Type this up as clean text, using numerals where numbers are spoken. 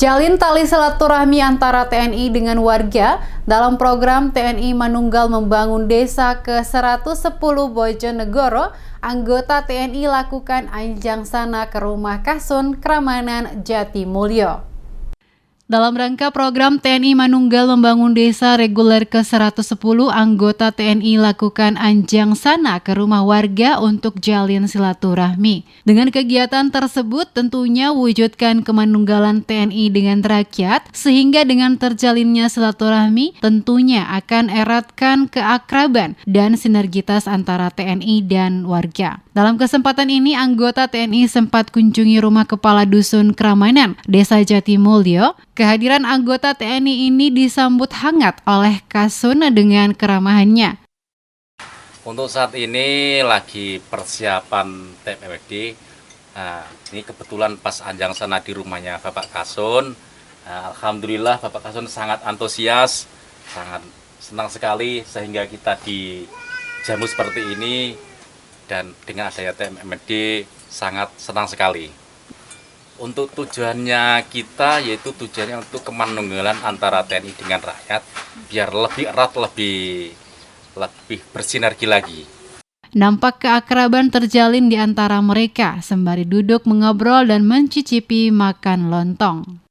Jalin tali silaturahmi antara TNI dengan warga dalam program TNI Manunggal Membangun Desa ke-110 Bojonegoro. Anggota TNI lakukan anjang sana ke Rumah Kasun, Kramanan, Jatimulyo. Dalam rangka program TNI Manunggal Membangun Desa reguler ke-110, anggota TNI lakukan anjang sana ke rumah warga untuk jalin silaturahmi. Dengan kegiatan tersebut tentunya wujudkan kemanunggalan TNI dengan rakyat, sehingga dengan terjalinnya silaturahmi tentunya akan eratkan keakraban dan sinergitas antara TNI dan warga. Dalam kesempatan ini, anggota TNI sempat kunjungi rumah Kepala Dusun Kramanan, Desa Jatimulyo. Kehadiran anggota TNI ini disambut hangat oleh Kasun dengan keramahannya. Untuk saat ini lagi persiapan TPWD. Ini kebetulan pas anjang sana di rumahnya Bapak Kasun. Alhamdulillah Bapak Kasun sangat antusias, sangat senang sekali sehingga kita dijamu seperti ini, dan dengan adanya TMMD sangat senang sekali. Untuk tujuannya kita yaitu tujuannya untuk kemanunggalan antara TNI dengan rakyat biar lebih erat, lebih bersinergi lagi. Nampak keakraban terjalin di antara mereka sembari duduk mengobrol dan mencicipi makan lontong.